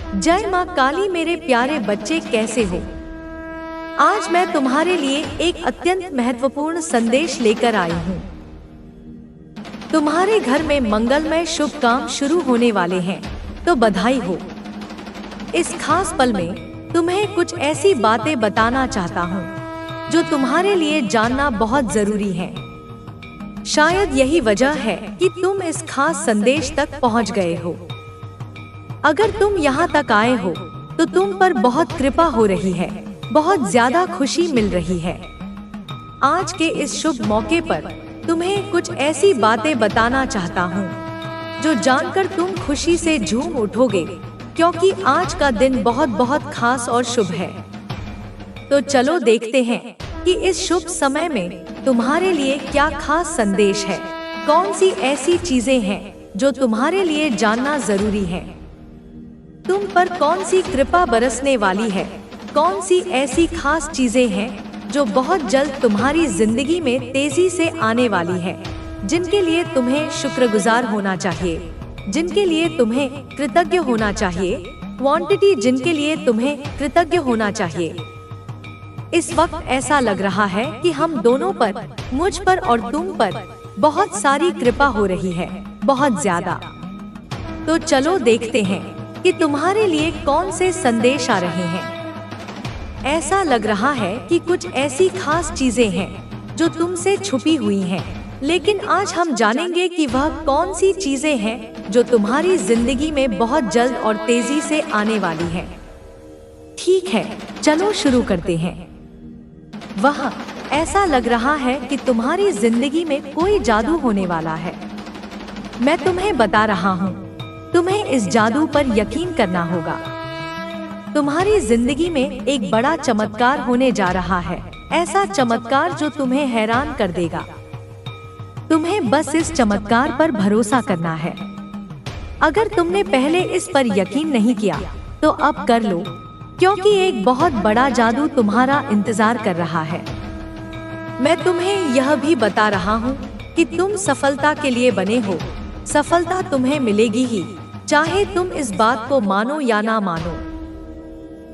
जय माँ काली मेरे प्यारे बच्चे, कैसे हो? आज मैं तुम्हारे लिए एक अत्यंत महत्वपूर्ण संदेश लेकर आई हूँ। तुम्हारे घर में मंगलमय शुभ काम शुरू होने वाले हैं, तो बधाई हो। इस खास पल में तुम्हें कुछ ऐसी बातें बताना चाहता हूँ जो तुम्हारे लिए जानना बहुत जरूरी है। शायद यही वजह है कि तुम इस खास संदेश तक पहुँच गए हो। अगर तुम यहाँ तक आए हो तो तुम पर बहुत कृपा हो रही है, बहुत ज्यादा खुशी मिल रही है। आज के इस शुभ मौके पर तुम्हें कुछ ऐसी बातें बताना चाहता हूँ जो जानकर तुम खुशी से झूम उठोगे, क्योंकि आज का दिन बहुत बहुत खास और शुभ है। तो चलो देखते हैं कि इस शुभ समय में तुम्हारे लिए क्या खास संदेश है। कौन सी ऐसी चीजें हैं जो तुम्हारे लिए जानना जरूरी है। तुम पर कौन सी कृपा बरसने वाली है। कौन सी ऐसी खास चीजें हैं जो बहुत जल्द तुम्हारी जिंदगी में तेजी से आने वाली है, जिनके लिए तुम्हें शुक्रगुजार होना चाहिए, जिनके लिए तुम्हें कृतज्ञ होना चाहिए। क्वांटिटी जिनके लिए तुम्हें कृतज्ञ होना चाहिए। इस वक्त ऐसा लग रहा है कि हम दोनों पर, मुझ पर और तुम पर बहुत सारी कृपा हो रही है, बहुत ज्यादा। तो चलो देखते हैं कि तुम्हारे लिए कौन से संदेश आ रहे हैं। ऐसा लग रहा है कि कुछ ऐसी खास चीजें हैं जो तुमसे छुपी हुई हैं, लेकिन आज हम जानेंगे कि वह कौन सी चीजें हैं जो तुम्हारी जिंदगी में बहुत जल्द और तेजी से आने वाली हैं। ठीक है, चलो शुरू करते हैं। वह ऐसा लग रहा है कि तुम्हारी जिंदगी में कोई जादू होने वाला है। मैं तुम्हें बता रहा हूँ, तुम्हें इस जादू पर यकीन करना होगा। तुम्हारी जिंदगी में एक बड़ा चमत्कार होने जा रहा है, ऐसा चमत्कार जो तुम्हें हैरान कर देगा। तुम्हें बस इस चमत्कार पर भरोसा करना है। अगर तुमने पहले इस पर यकीन नहीं किया तो अब कर लो, क्योंकि एक बहुत बड़ा जादू तुम्हारा इंतजार कर रहा है। मैं तुम्हें यह भी बता रहा हूँ कि तुम सफलता के लिए बने हो। सफलता तुम्हें मिलेगी ही, चाहे तुम इस बात को मानो या ना मानो।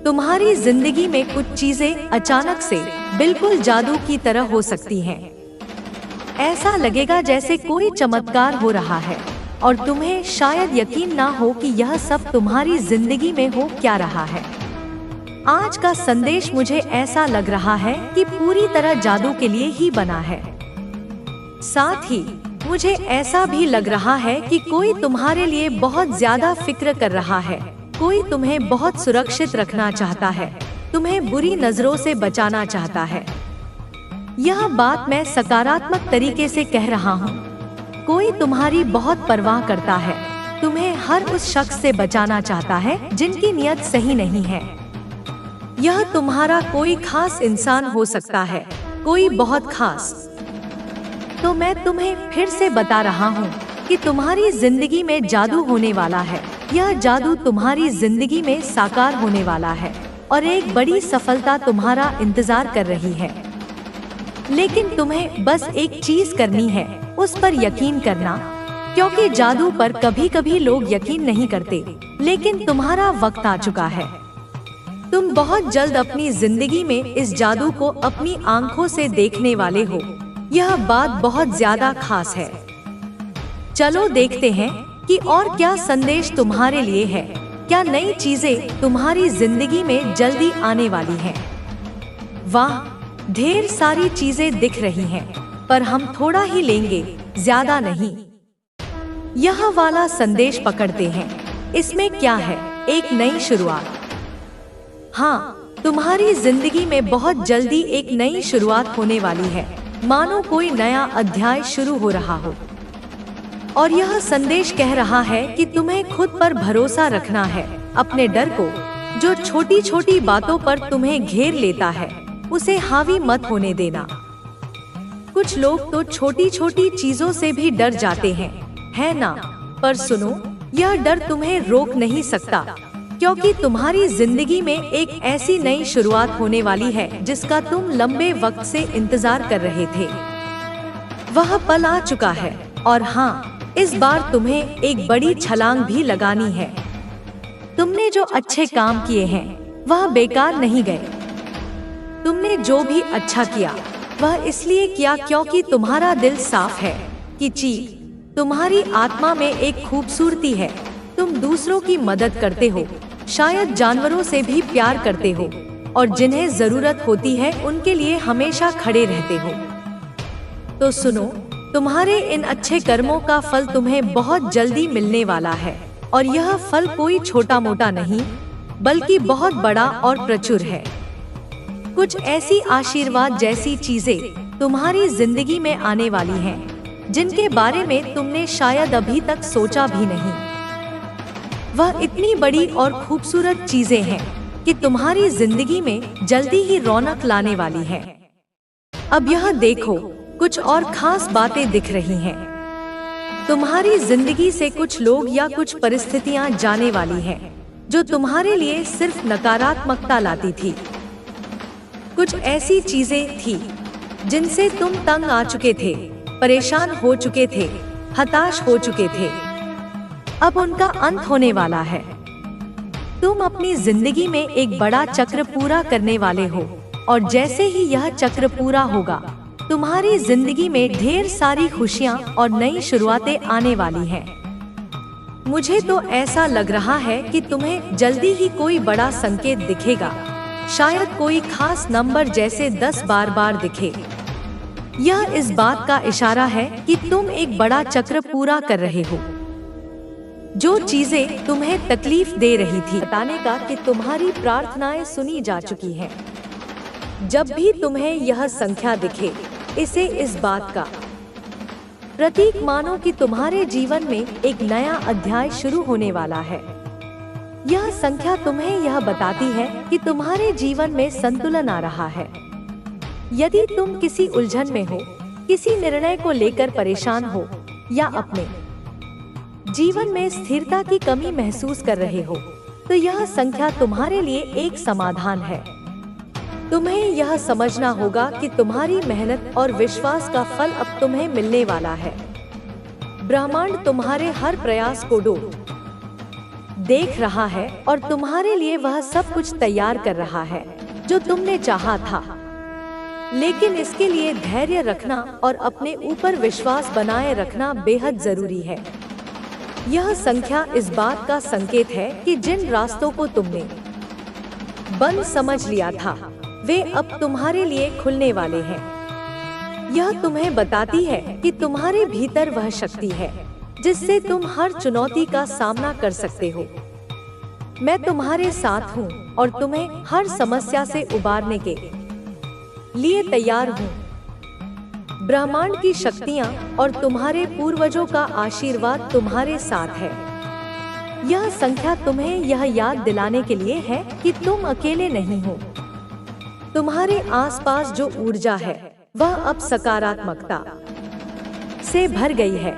तुम्हारी जिंदगी में कुछ चीजें अचानक से बिल्कुल जादू की तरह हो सकती हैं। ऐसा लगेगा जैसे कोई चमत्कार हो रहा है और तुम्हें शायद यकीन ना हो कि यह सब तुम्हारी जिंदगी में हो क्या रहा है। आज का संदेश मुझे ऐसा लग रहा है कि पूरी तरह जादू के लिए ही बना है। साथ ही मुझे ऐसा भी लग रहा है कि कोई तुम्हारे लिए बहुत ज्यादा फिक्र कर रहा है। कोई तुम्हें बहुत सुरक्षित रखना चाहता है, तुम्हें बुरी नजरों से बचाना चाहता है। यह बात मैं सकारात्मक तरीके से कह रहा हूँ। कोई तुम्हारी बहुत परवाह करता है, तुम्हें हर उस शख्स से बचाना चाहता है जिनकी नियत सही नहीं है। यह तुम्हारा कोई खास इंसान हो सकता है, कोई बहुत खास। तो मैं तुम्हें फिर से बता रहा हूँ कि तुम्हारी जिंदगी में जादू होने वाला है। यह जादू तुम्हारी जिंदगी में साकार होने वाला है और एक बड़ी सफलता तुम्हारा इंतजार कर रही है। लेकिन तुम्हें बस एक चीज करनी है, उस पर यकीन करना, क्योंकि जादू पर कभी कभी लोग यकीन नहीं करते, लेकिन तुम्हारा वक्त आ चुका है। तुम बहुत जल्द अपनी जिंदगी में इस जादू को अपनी आंखों से देखने वाले हो। यह बात बहुत ज्यादा खास है। चलो देखते हैं कि और क्या संदेश तुम्हारे लिए है। क्या नई चीजें तुम्हारी जिंदगी में जल्दी आने वाली हैं। वाह, ढेर सारी चीजें दिख रही हैं, पर हम थोड़ा ही लेंगे, ज्यादा नहीं। यह वाला संदेश पकड़ते हैं। इसमें क्या है? एक नई शुरुआत। हाँ, तुम्हारी जिंदगी में बहुत जल्दी एक नई शुरुआत होने वाली है, मानो कोई नया अध्याय शुरू हो रहा हो। और यह संदेश कह रहा है कि तुम्हें खुद पर भरोसा रखना है। अपने डर को, जो छोटी छोटी बातों पर तुम्हें घेर लेता है, उसे हावी मत होने देना। कुछ लोग तो छोटी छोटी चीजों से भी डर जाते हैं, है ना? पर सुनो, यह डर तुम्हें रोक नहीं सकता, क्योंकि तुम्हारी जिंदगी में एक ऐसी नई शुरुआत होने वाली है जिसका तुम लंबे वक्त से इंतजार कर रहे थे। वह पल आ चुका है और हाँ, इस बार तुम्हें एक बड़ी छलांग भी लगानी है। तुमने जो अच्छे काम किए हैं वह बेकार नहीं गए। तुमने जो भी अच्छा किया वह इसलिए किया क्योंकि तुम्हारा दिल साफ है। कि तुम्हारी आत्मा में एक खूबसूरती है। तुम दूसरों की मदद करते हो, शायद जानवरों से भी प्यार करते हो और जिन्हें जरूरत होती है उनके लिए हमेशा खड़े रहते हो। तो सुनो, तुम्हारे इन अच्छे कर्मों का फल तुम्हें बहुत जल्दी मिलने वाला है और यह फल कोई छोटा मोटा नहीं बल्कि बहुत बड़ा और प्रचुर है। कुछ ऐसी आशीर्वाद जैसी चीजें तुम्हारी जिंदगी में आने वाली हैं, जिनके बारे में तुमने शायद अभी तक सोचा भी नहीं। वह इतनी बड़ी और खूबसूरत चीजें हैं कि तुम्हारी जिंदगी में जल्दी ही रौनक लाने वाली है। अब यह देखो, कुछ और खास बातें दिख रही हैं। तुम्हारी जिंदगी से कुछ लोग या कुछ परिस्थितियां जाने वाली हैं, जो तुम्हारे लिए सिर्फ नकारात्मकता लाती थी। कुछ ऐसी चीजें थी जिनसे तुम तंग आ चुके थे, परेशान हो चुके थे, हताश हो चुके थे। अब उनका अंत होने वाला है। तुम अपनी जिंदगी में एक बड़ा चक्र पूरा करने वाले हो और जैसे ही यह चक्र पूरा होगा, तुम्हारी जिंदगी में ढेर सारी खुशियां और नई शुरुआतें आने वाली हैं। मुझे तो ऐसा लग रहा है कि तुम्हें जल्दी ही कोई बड़ा संकेत दिखेगा, शायद कोई खास नंबर जैसे 10 बार दिखे। यह इस बात का इशारा है कि तुम एक बड़ा चक्र पूरा कर रहे हो। जो चीजें तुम्हें तकलीफ दे रही थी, बताने का कि तुम्हारी प्रार्थनाएं सुनी जा चुकी हैं। जब भी तुम्हें यह संख्या दिखे, इसे इस बात का प्रतीक मानो कि तुम्हारे जीवन में एक नया अध्याय शुरू होने वाला है। यह संख्या तुम्हें यह बताती है कि तुम्हारे जीवन में संतुलन आ रहा है। यदि तुम किसी उलझन में हो, किसी निर्णय को लेकर परेशान हो या अपने जीवन में स्थिरता की कमी महसूस कर रहे हो, तो यह संख्या तुम्हारे लिए एक समाधान है। तुम्हें यह समझना होगा कि तुम्हारी मेहनत और विश्वास का फल अब तुम्हें मिलने वाला है। ब्रह्मांड तुम्हारे हर प्रयास को देख रहा है और तुम्हारे लिए वह सब कुछ तैयार कर रहा है जो तुमने चाहा था। लेकिन इसके लिए धैर्य रखना और अपने ऊपर विश्वास बनाए रखना बेहद जरूरी है। यह संख्या इस बात का संकेत है कि जिन रास्तों को तुमने बंद समझ लिया था, वे अब तुम्हारे लिए खुलने वाले हैं। यह तुम्हें बताती है कि तुम्हारे भीतर वह शक्ति है जिससे तुम हर चुनौती का सामना कर सकते हो। मैं तुम्हारे साथ हूँ और तुम्हें हर समस्या से उबारने के लिए तैयार हूँ। ब्रह्मांड की शक्तियाँ और तुम्हारे पूर्वजों का आशीर्वाद तुम्हारे साथ है। यह संख्या तुम्हें यह याद दिलाने के लिए है कि तुम अकेले नहीं हो। तुम्हारे आसपास जो ऊर्जा है वह अब सकारात्मकता से भर गई है।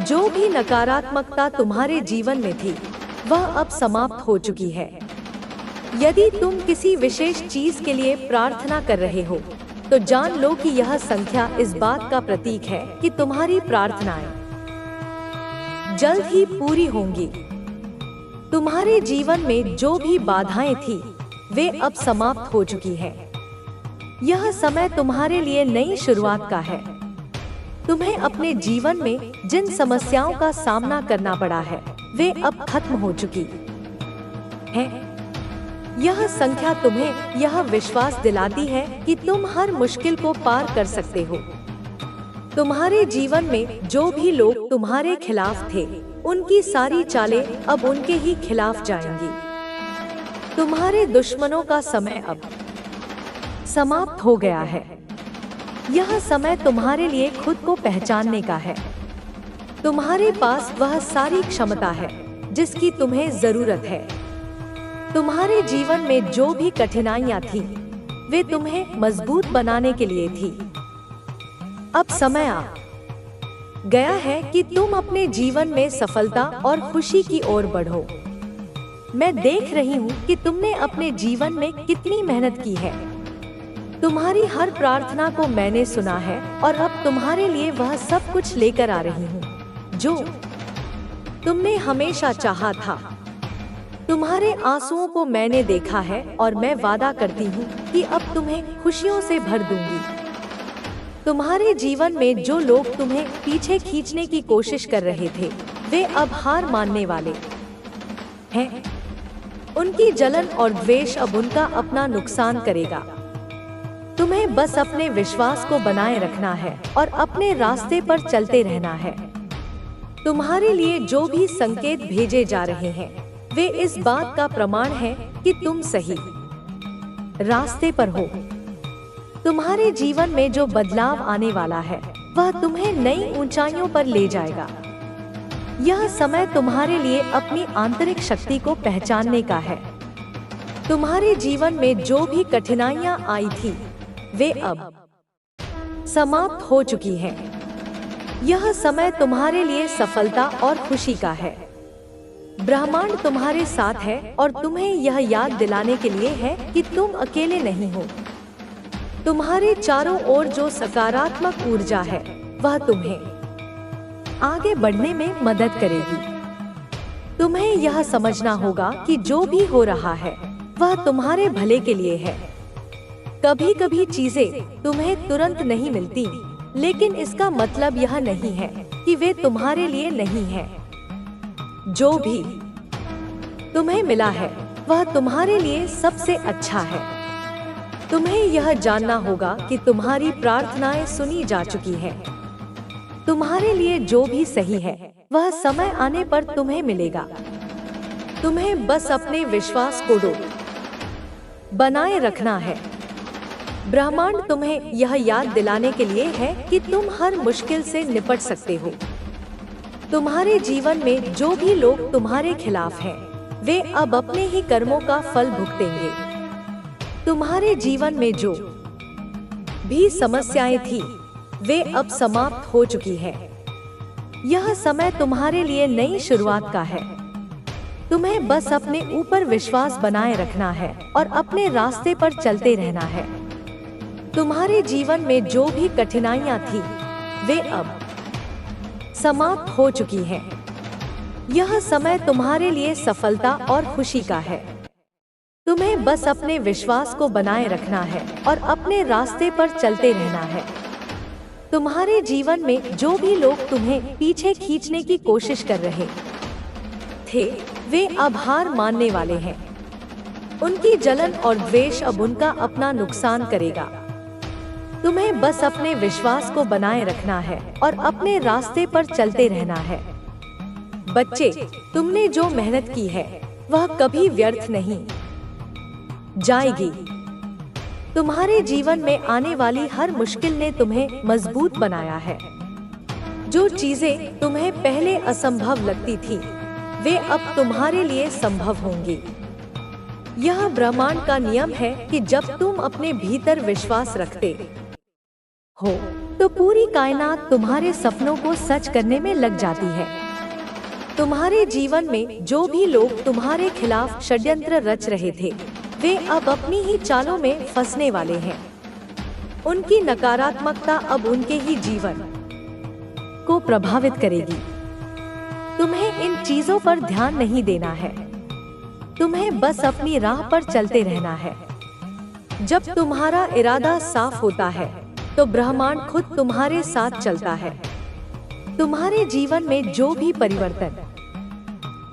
जो भी नकारात्मकता तुम्हारे जीवन में थी, वह अब समाप्त हो चुकी है। यदि तुम किसी विशेष चीज के लिए प्रार्थना कर रहे हो, तो जान लो कि यह संख्या इस बात का प्रतीक है कि तुम्हारी प्रार्थनाएं जल्द ही पूरी होंगी। तुम्हारे जीवन में जो भी बाधाएं थी, वे अब समाप्त हो चुकी है। यह समय तुम्हारे लिए नई शुरुआत का है। तुम्हें अपने जीवन में जिन समस्याओं का सामना करना पड़ा है, वे अब खत्म हो चुकी है। यह संख्या तुम्हें यह विश्वास दिलाती है कि तुम हर मुश्किल को पार कर सकते हो। तुम्हारे जीवन में जो भी लोग तुम्हारे खिलाफ थे, उनकी सारी चालें अब उनके ही खिलाफ जाएंगी। तुम्हारे दुश्मनों का समय अब समाप्त हो गया है। यह समय तुम्हारे लिए खुद को पहचानने का है। तुम्हारे पास वह सारी क्षमता है जिसकी तुम्हें जरूरत है। तुम्हारे जीवन में जो भी कठिनाइयां थी, वे तुम्हें मजबूत बनाने के लिए थी। अब समय आ गया है कि तुम अपने जीवन में सफलता और खुशी की ओर बढ़ो। मैं देख रही हूँ कि तुमने अपने जीवन में कितनी मेहनत की है। तुम्हारी हर प्रार्थना को मैंने सुना है और अब तुम्हारे लिए वह सब कुछ लेकर आ रही हूँ जो तुमने हमेशा चाहा था। तुम्हारे आंसुओं को मैंने देखा है और मैं वादा करती हूँ कि अब तुम्हें खुशियों से भर दूंगी। तुम्हारे जीवन में जो लोग तुम्हें पीछे खींचने की कोशिश कर रहे थे, वे अब हार मानने वाले हैं। उनकी जलन और द्वेष अब उनका अपना नुकसान करेगा। तुम्हें बस अपने विश्वास को बनाए रखना है और अपने रास्ते पर चलते रहना है। तुम्हारे लिए जो भी संकेत भेजे जा रहे हैं, वे इस बात का प्रमाण है कि तुम सही रास्ते पर हो। तुम्हारे जीवन में जो बदलाव आने वाला है, वह तुम्हें नई ऊंचाइयों पर ले जाएगा। यह समय तुम्हारे लिए अपनी आंतरिक शक्ति को पहचानने का है। तुम्हारे जीवन में जो भी कठिनाइयां आई थी, वे अब समाप्त हो चुकी हैं। यह समय तुम्हारे लिए सफलता और खुशी का है। ब्रह्मांड तुम्हारे साथ है और तुम्हें यह याद दिलाने के लिए है कि तुम अकेले नहीं हो। तुम्हारे चारों ओर जो सकारात्मक ऊर्जा है, वह तुम्हें आगे बढ़ने में मदद करेगी। तुम्हें यह समझना होगा कि जो भी हो रहा है, वह तुम्हारे भले के लिए है। कभी कभी चीजें तुम्हें तुरंत नहीं मिलती, लेकिन इसका मतलब यह नहीं है कि वे तुम्हारे लिए नहीं हैं। जो भी तुम्हें मिला है, वह तुम्हारे लिए सबसे अच्छा है। तुम्हें यह जानना होगा कि तुम्हारी प्रार्थनाएं सुनी जा चुकी हैं। तुम्हारे लिए जो भी सही है, वह समय आने पर तुम्हें मिलेगा। तुम्हें बस अपने विश्वास को बनाए रखना है। ब्रह्मांड तुम्हें यह याद दिलाने के लिए है कि तुम हर मुश्किल से निपट सकते हो। तुम्हारे जीवन में जो भी लोग तुम्हारे खिलाफ हैं, वे अब अपने ही कर्मों का फल भुगतेंगे। तुम्हारे जीवन में जो भी समस्याएं थी, वे अब समाप्त हो चुकी हैं। यह समय तुम्हारे लिए नई शुरुआत का है। तुम्हें बस अपने ऊपर विश्वास बनाए रखना है और अपने रास्ते पर चलते रहना है। तुम्हारे जीवन में जो भी कठिनाइयां थी, वे अब समाप्त हो चुकी हैं। यह समय तुम्हारे लिए सफलता और खुशी का है। तुम्हें बस अपने विश्वास को बनाए रखना है और अपने रास्ते पर चलते रहना है। तुम्हारे जीवन में जो भी लोग तुम्हें पीछे खींचने की कोशिश कर रहे थे, वे अब हार मानने वाले हैं। उनकी जलन और द्वेष अब उनका अपना नुकसान करेगा। तुम्हें बस अपने विश्वास को बनाए रखना है और अपने रास्ते पर चलते रहना है। बच्चे, तुमने जो मेहनत की है, वह कभी व्यर्थ नहीं जाएगी। तुम्हारे जीवन में आने वाली हर मुश्किल ने तुम्हें मजबूत बनाया है। जो चीजें तुम्हें पहले असंभव लगती थी, वे अब तुम्हारे लिए संभव होंगी। यह ब्रह्मांड का नियम है कि जब तुम अपने भीतर विश्वास रखते हो, तो पूरी कायनात तुम्हारे सपनों को सच करने में लग जाती है। तुम्हारे जीवन में जो भी लोग तुम्हारे खिलाफ षड्यंत्र रच रहे थे, वे अब अपनी ही चालों में फंसने वाले हैं। उनकी नकारात्मकता अब उनके ही जीवन को प्रभावित करेगी। तुम्हें इन चीजों पर ध्यान नहीं देना है। तुम्हें बस अपनी राह पर चलते रहना है। जब तुम्हारा इरादा साफ होता है, तो ब्रह्मांड खुद तुम्हारे साथ चलता है। तुम्हारे जीवन में जो भी परिवर्तन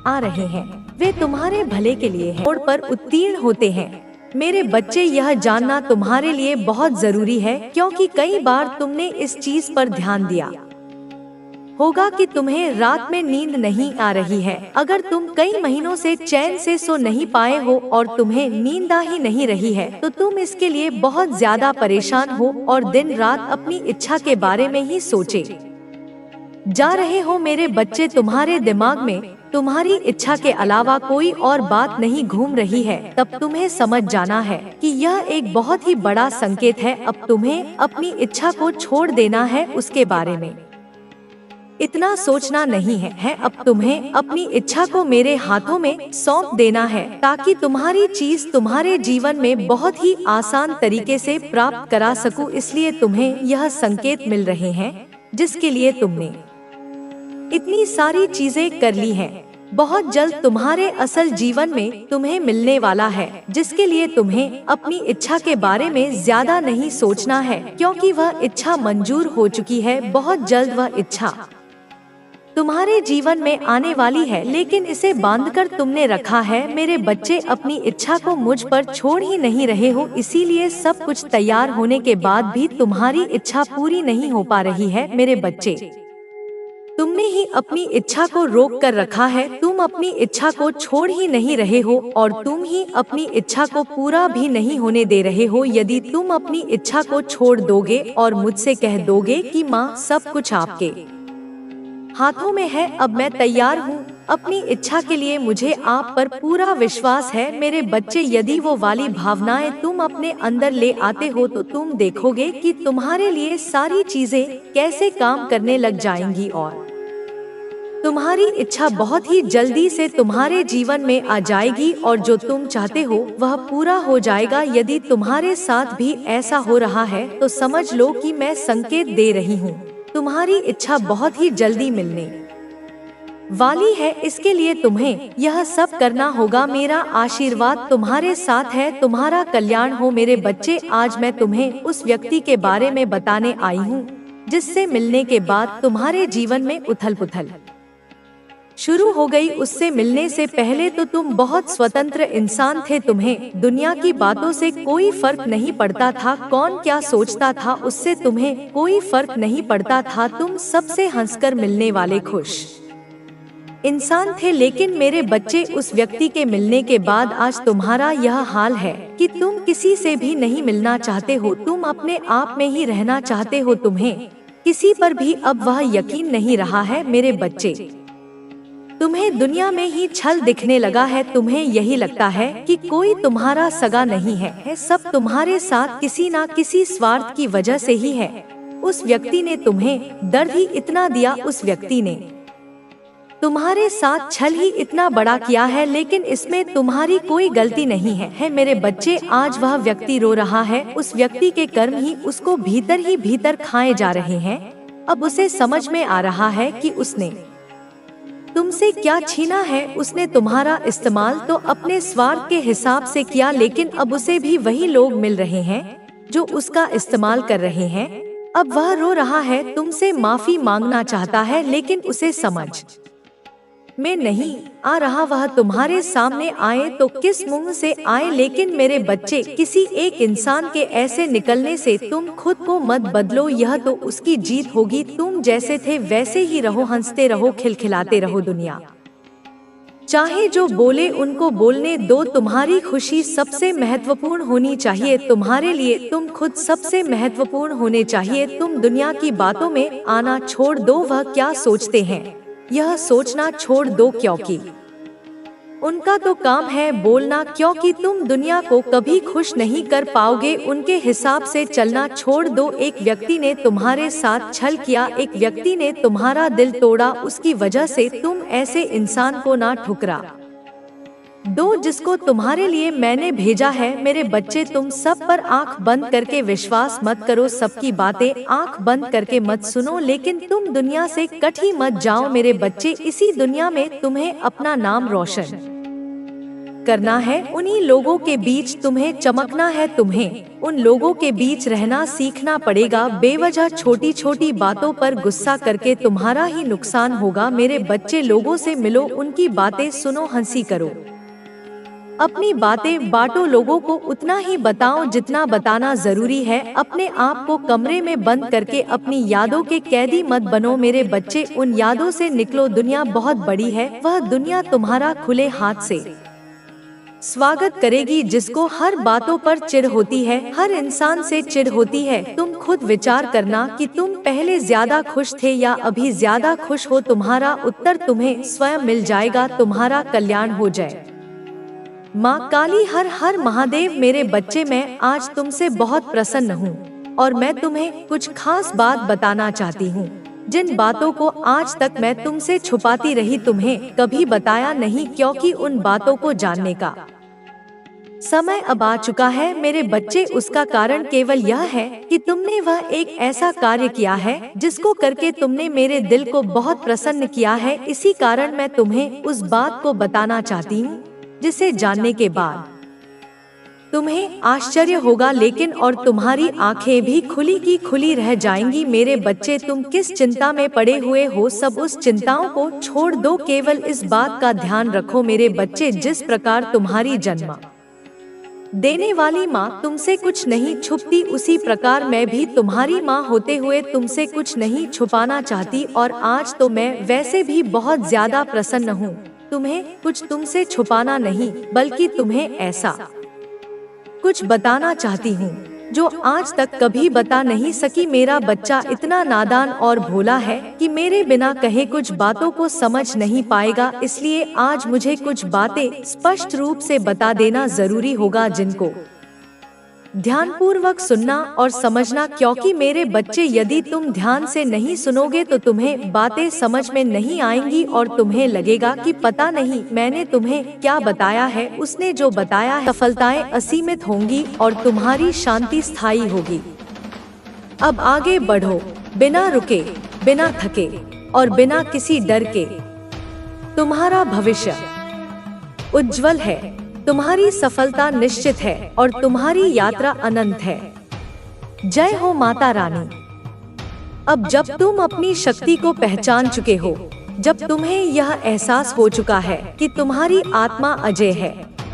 आ रहे हैं, वे तुम्हारे भले के लिए हैं। मोड़ पर उत्तीर्ण होते हैं। मेरे बच्चे, यह जानना तुम्हारे लिए बहुत जरूरी है, क्योंकि कई बार तुमने इस चीज पर ध्यान दिया होगा कि तुम्हें रात में नींद नहीं आ रही है। अगर तुम कई महीनों से चैन से सो नहीं पाए हो और तुम्हें नींद आ ही नहीं रही है, तो तुम इसके लिए बहुत ज्यादा परेशान हो और दिन रात अपनी इच्छा के बारे में ही सोचे जा रहे हो। मेरे बच्चे, तुम्हारे दिमाग में तुम्हारी इच्छा के अलावा कोई और बात नहीं घूम रही है, तब तुम्हें समझ जाना है कि यह एक बहुत ही बड़ा संकेत है। अब तुम्हें अपनी इच्छा को छोड़ देना है, उसके बारे में इतना सोचना नहीं है। अब तुम्हें अपनी इच्छा को मेरे हाथों में सौंप देना है, ताकि तुम्हारी चीज तुम्हारे जीवन में बहुत ही आसान तरीके से प्राप्त करा सकूं। इसलिए तुम्हें यह संकेत मिल रहे हैं, जिसके लिए तुमने इतनी सारी चीजें कर ली हैं। बहुत जल्द तुम्हारे असल जीवन में तुम्हें मिलने वाला है, जिसके लिए तुम्हें अपनी इच्छा के बारे में ज्यादा नहीं सोचना है, क्योंकि वह इच्छा मंजूर हो चुकी है। बहुत जल्द वह इच्छा तुम्हारे जीवन में आने वाली है, लेकिन इसे बांधकर तुमने रखा है। मेरे बच्चे, अपनी इच्छा को मुझ पर छोड़ ही नहीं रहे हो, इसीलिए सब कुछ तैयार होने के बाद भी तुम्हारी इच्छा पूरी नहीं हो पा रही है। मेरे बच्चे, तुमने ही अपनी इच्छा को रोक कर रखा है। तुम अपनी इच्छा को छोड़ ही नहीं रहे हो और तुम ही अपनी इच्छा को पूरा भी नहीं होने दे रहे हो। यदि तुम अपनी इच्छा को छोड़ दोगे और मुझसे कह दोगे कि माँ, सब कुछ आपके हाथों में है, अब मैं तैयार हूँ अपनी इच्छा के लिए, मुझे आप पर पूरा विश्वास है। मेरे बच्चे, यदि वो वाली भावनाएं तुम अपने अंदर ले आते हो तो तुम देखोगे कि तुम्हारे लिए सारी चीजें कैसे काम करने लग जाएंगी और तुम्हारी इच्छा बहुत ही जल्दी से तुम्हारे जीवन में आ जाएगी और जो तुम चाहते हो वह पूरा हो जाएगा। यदि तुम्हारे साथ भी ऐसा हो रहा है तो समझ लो कि मैं संकेत दे रही हूँ, तुम्हारी इच्छा बहुत ही जल्दी मिलने वाली है। इसके लिए तुम्हें यह सब करना होगा। मेरा आशीर्वाद तुम्हारे साथ है, तुम्हारा कल्याण हो। मेरे बच्चे, आज मैं तुम्हें उस व्यक्ति के बारे में बताने आई हूँ जिससे मिलने के बाद तुम्हारे जीवन में उथल पुथल शुरू हो गई। उससे मिलने से पहले तो तुम बहुत स्वतंत्र इंसान थे, तुम्हें दुनिया की बातों से कोई फर्क नहीं पड़ता था, कौन क्या सोचता था उससे तुम्हें कोई फर्क नहीं पड़ता था। तुम सबसे हंसकर मिलने वाले खुश इंसान थे। लेकिन मेरे बच्चे, उस व्यक्ति के मिलने के बाद आज तुम्हारा यह हाल है कि तुम किसी से भी नहीं मिलना चाहते हो, तुम अपने आप में ही रहना चाहते हो, तुम्हें किसी पर भी अब वह यकीन नहीं रहा है। मेरे बच्चे, तुम्हें दुनिया में ही छल दिखने लगा है, तुम्हें यही लगता है कि कोई तुम्हारा सगा नहीं है, सब तुम्हारे साथ किसी ना किसी स्वार्थ की वजह से ही है। उस व्यक्ति ने तुम्हें दर्द ही इतना दिया, उस व्यक्ति ने तुम्हारे साथ छल ही इतना बड़ा किया है, लेकिन इसमें तुम्हारी कोई गलती नहीं है। मेरे बच्चे, आज वह व्यक्ति रो रहा है, उस व्यक्ति के कर्म ही उसको भीतर ही भीतर खाए जा रहे हैं। अब उसे समझ में आ रहा है कि उसने तुमसे क्या छीना है। उसने तुम्हारा इस्तेमाल तो अपने स्वार्थ के हिसाब से किया, लेकिन अब उसे भी वही लोग मिल रहे हैं जो उसका इस्तेमाल कर रहे हैं। अब वह रो रहा है, तुमसे माफी मांगना चाहता है, लेकिन उसे समझ में नहीं आ रहा वह तुम्हारे सामने आए तो किस मुंह से आए। लेकिन मेरे बच्चे, किसी एक इंसान के ऐसे निकलने से तुम खुद को मत बदलो, यह तो उसकी जीत होगी। तुम जैसे थे वैसे ही रहो, हंसते रहो, खिलखिलाते रहो। दुनिया चाहे जो बोले उनको बोलने दो, तुम्हारी खुशी सबसे महत्वपूर्ण होनी चाहिए तुम्हारे लिए, तुम खुद सबसे महत्वपूर्ण होने चाहिए। तुम दुनिया की बातों में आना छोड़ दो, वह क्या सोचते हैं यह सोचना छोड़ दो, क्योंकि उनका तो काम है बोलना, क्योंकि तुम दुनिया को कभी खुश नहीं कर पाओगे। उनके हिसाब से चलना छोड़ दो। एक व्यक्ति ने तुम्हारे साथ छल किया, एक व्यक्ति ने तुम्हारा दिल तोड़ा, उसकी वजह से तुम ऐसे इंसान को ना ठुकरा दो जिसको तुम्हारे लिए मैंने भेजा है। मेरे बच्चे, तुम सब पर आंख बंद करके विश्वास मत करो, सबकी बातें आंख बंद करके मत सुनो, लेकिन तुम दुनिया से कट ही मत जाओ। मेरे बच्चे, इसी दुनिया में तुम्हें अपना नाम रोशन करना है, उन्हीं लोगों के बीच तुम्हें चमकना है, तुम्हें उन लोगों के बीच रहना सीखना पड़ेगा। बेवजह छोटी छोटी बातों पर गुस्सा करके तुम्हारा ही नुकसान होगा। मेरे बच्चे, लोगों से मिलो, उनकी बातें सुनो, हंसी करो, अपनी बातें बांटो, लोगों को उतना ही बताओ जितना बताना जरूरी है। अपने आप को कमरे में बंद करके अपनी यादों के कैदी मत बनो। मेरे बच्चे, उन यादों से निकलो। दुनिया बहुत बड़ी है, वह दुनिया तुम्हारा खुले हाथ से स्वागत करेगी। जिसको हर बातों पर चिढ़ होती है, हर इंसान से चिढ़ होती है, तुम खुद विचार करना कि तुम पहले ज्यादा खुश थे या अभी ज्यादा खुश हो। तुम्हारा उत्तर तुम्हें स्वयं मिल जाएगा। तुम्हारा कल्याण हो जाए। माँ काली हर हर महादेव। मेरे बच्चे, मैं आज तुमसे बहुत प्रसन्न हूँ और मैं तुम्हें कुछ खास बात बताना चाहती हूँ, जिन बातों को आज तक मैं तुमसे छुपाती रही, तुम्हें कभी बताया नहीं, क्योंकि उन बातों को जानने का समय अब आ चुका है मेरे बच्चे, उसका कारण केवल यह है कि तुमने वह एक ऐसा कार्य किया है जिसको करके तुमने मेरे दिल को बहुत प्रसन्न किया है। इसी कारण मैं तुम्हें उस बात को बताना चाहती हूँ जिसे जानने के बाद तुम्हें आश्चर्य होगा, लेकिन और तुम्हारी आंखें भी खुली की खुली रह जाएंगी। मेरे बच्चे, तुम किस चिंता में पड़े हुए हो, सब उस चिंताओं को छोड़ दो, केवल इस बात का ध्यान रखो मेरे बच्चे, जिस प्रकार तुम्हारी जन्म देने वाली माँ तुमसे कुछ नहीं छुपती, उसी प्रकार मैं भी तुम्हारी माँ होते हुए तुमसे कुछ नहीं छुपाना चाहती। और आज तो मैं वैसे भी बहुत ज्यादा प्रसन्न हूँ। तुम्हें कुछ तुमसे छुपाना नहीं, बल्कि तुम्हें ऐसा कुछ बताना चाहती हूँ जो आज तक कभी बता नहीं सकी। मेरा बच्चा इतना नादान और भोला है कि मेरे बिना कहे कुछ बातों को समझ नहीं पाएगा, इसलिए आज मुझे कुछ बातें स्पष्ट रूप से बता देना जरूरी होगा, जिनको ध्यानपूर्वक सुनना और समझना, क्योंकि मेरे बच्चे यदि तुम ध्यान से नहीं सुनोगे तो तुम्हें बातें समझ में नहीं आएंगी और तुम्हें लगेगा कि पता नहीं मैंने तुम्हें क्या बताया है। उसने जो बताया है, सफलताएं असीमित होंगी और तुम्हारी शांति स्थायी होगी। अब आगे बढ़ो, बिना रुके, बिना थके और बिना किसी डर के। तुम्हारा भविष्य उज्जवल है, तुम्हारी सफलता निश्चित है और तुम्हारी यात्रा अनंत है। जय हो माता रानी। अब जब तुम अपनी शक्ति को पहचान चुके हो, जब तुम्हें यह एहसास हो चुका है कि तुम्हारी आत्मा अजय है,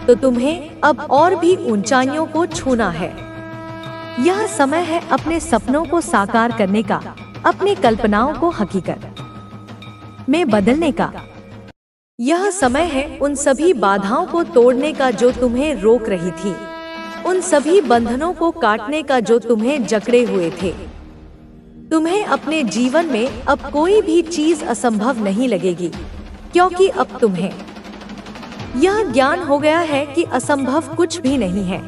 तो तुम्हें अब और भी ऊंचाइयों को छूना है। यह समय है अपने सपनों को साकार करने का, अपनी कल्पनाओं को हकीकत में बदलने का। यह समय है उन सभी बाधाओं को तोड़ने का जो तुम्हें रोक रही थी, उन सभी बंधनों को काटने का जो तुम्हें जकड़े हुए थे। तुम्हें अपने जीवन में अब कोई भी चीज असंभव नहीं लगेगी, क्योंकि अब तुम्हें यह ज्ञान हो गया है कि असंभव कुछ भी नहीं है।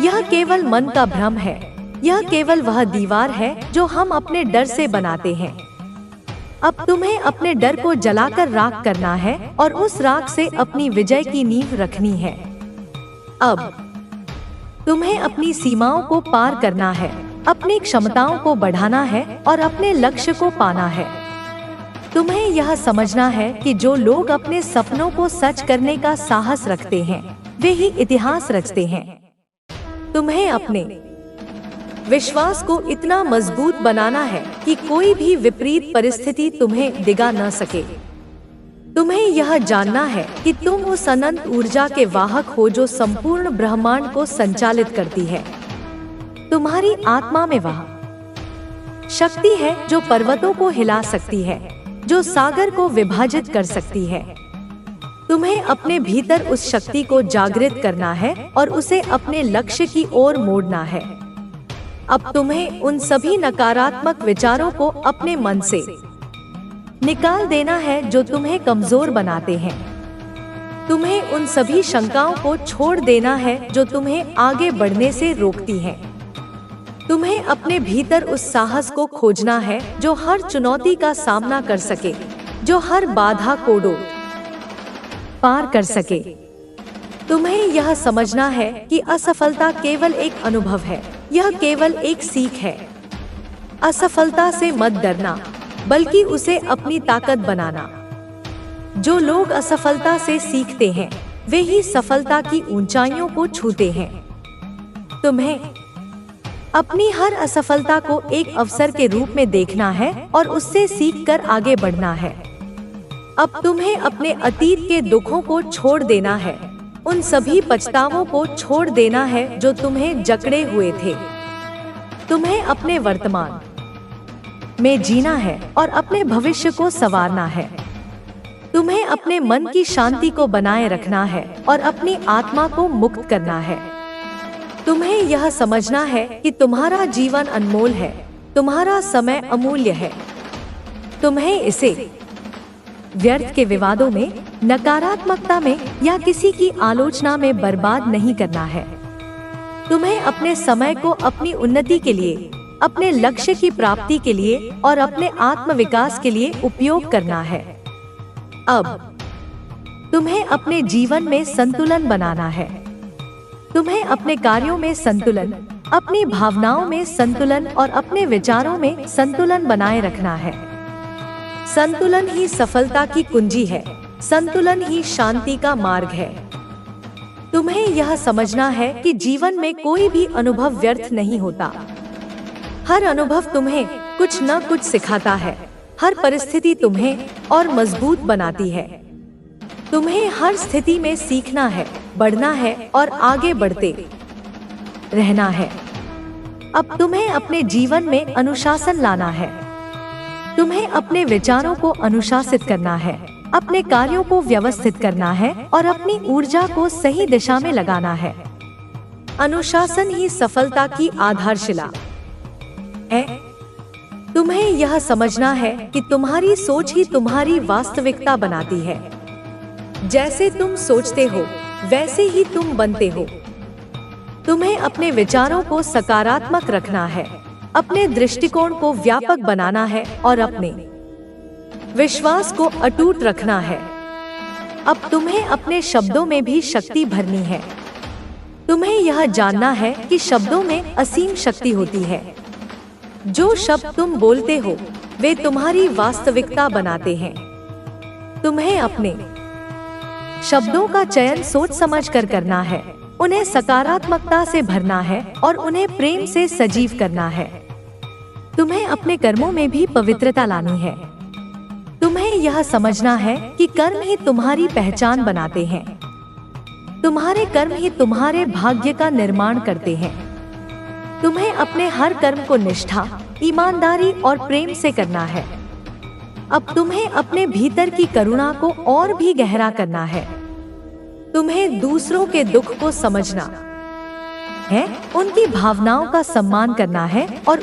यह केवल मन का भ्रम है, यह केवल वह दीवार है जो हम अपने डर से बनाते हैं। अब तुम्हें अपने डर को जलाकर राख करना है और उस राख से अपनी विजय की नींव रखनी है। अब तुम्हें अपनी सीमाओं को पार करना है, अपनी क्षमताओं को बढ़ाना है और अपने लक्ष्य को पाना है। तुम्हें यह समझना है कि जो लोग अपने सपनों को सच करने का साहस रखते हैं, वे ही इतिहास रचते हैं। तुम्हें अपने विश्वास को इतना मजबूत बनाना है कि कोई भी विपरीत परिस्थिति तुम्हें डिगा न सके। तुम्हें यह जानना है कि तुम उस अनंत ऊर्जा के वाहक हो जो संपूर्ण ब्रह्मांड को संचालित करती है। तुम्हारी आत्मा में वह शक्ति है जो पर्वतों को हिला सकती है, जो सागर को विभाजित कर सकती है। तुम्हें अपने भीतर उस शक्ति को जागृत करना है और उसे अपने लक्ष्य की ओर मोड़ना है। अब तुम्हें उन सभी नकारात्मक विचारों को अपने मन से निकाल देना है जो तुम्हें कमजोर बनाते हैं। तुम्हें उन सभी शंकाओं को छोड़ देना है जो तुम्हें आगे बढ़ने से रोकती हैं। तुम्हें अपने भीतर उस साहस को खोजना है जो हर चुनौती का सामना कर सके, जो हर बाधा को पार कर सके। तुम्हें यह समझना है कि असफलता केवल एक अनुभव है, यह केवल एक सीख है। असफलता से मत डरना, बल्कि उसे अपनी ताकत बनाना। जो लोग असफलता से सीखते हैं, वे ही सफलता की ऊंचाइयों को छूते हैं। तुम्हें अपनी हर असफलता को एक अवसर के रूप में देखना है और उससे सीखकर आगे बढ़ना है। अब तुम्हें अपने अतीत के दुखों को छोड़ देना है, उन सभी पछतावों को छोड़ देना है जो तुम्हें जकड़े हुए थे। तुम्हें अपने वर्तमान में जीना है और अपने भविष्य को संवारना है। तुम्हें अपने मन की शांति को बनाए रखना है और अपनी आत्मा को मुक्त करना है। तुम्हें यह समझना है कि तुम्हारा जीवन अनमोल है, तुम्हारा समय अमूल्य है। तुम्हें इसे व्यर्थ के विवादों में, नकारात्मकता में या किसी की आलोचना में बर्बाद नहीं करना है। तुम्हें अपने समय को अपनी उन्नति के लिए, अपने लक्ष्य की प्राप्ति के लिए और अपने आत्मविकास के लिए उपयोग करना है। अब तुम्हें अपने जीवन में संतुलन बनाना है। तुम्हें अपने कार्यों में संतुलन, अपनी भावनाओं में संतुलन और अपने विचारों में संतुलन बनाए रखना है। संतुलन ही सफलता की कुंजी है। संतुलन ही शांति का मार्ग है। तुम्हें यह समझना है कि जीवन में कोई भी अनुभव व्यर्थ नहीं होता। हर अनुभव तुम्हें कुछ न कुछ सिखाता है। हर परिस्थिति तुम्हें और मजबूत बनाती है। तुम्हें हर स्थिति में सीखना है, बढ़ना है और आगे बढ़ते रहना है। अब तुम्हें अपने जीवन में अनुशासन लाना है। तुम्हें अपने विचारों को अनुशासित करना है, अपने कार्यों को व्यवस्थित करना है और अपनी ऊर्जा को सही दिशा में लगाना है। अनुशासन ही सफलता की आधारशिला है। तुम्हें यह समझना है कि तुम्हारी सोच ही तुम्हारी वास्तविकता बनाती है। जैसे तुम सोचते हो वैसे ही तुम बनते हो। तुम्हें अपने विचारों को सकारात्मक रखना है, अपने दृष्टिकोण को व्यापक बनाना है और अपने विश्वास को अटूट रखना है। अब तुम्हें अपने शब्दों में भी शक्ति भरनी है। तुम्हें यह जानना है कि शब्दों में असीम शक्ति होती है। जो शब्द तुम बोलते हो वे तुम्हारी वास्तविकता बनाते हैं। तुम्हें अपने शब्दों का चयन सोच समझ कर करना है, उन्हें सकारात्मकता से भरना है और उन्हें प्रेम से सजीव करना है। तुम्हें अपने कर्मों में भी पवित्रता लानी है। तुम्हें यह समझना है कि कर्म ही तुम्हारी पहचान बनाते हैं। तुम्हारे कर्म ही तुम्हारे भाग्य का निर्माण करते हैं। तुम्हें अपने हर कर्म को निष्ठा, ईमानदारी और प्रेम से करना है। अब तुम्हें अपने भीतर की करुणा को और भी गहरा करना है। तुम्हें दूसरों के दुख को समझना है, उनकी भावनाओं का सम्मान करना है और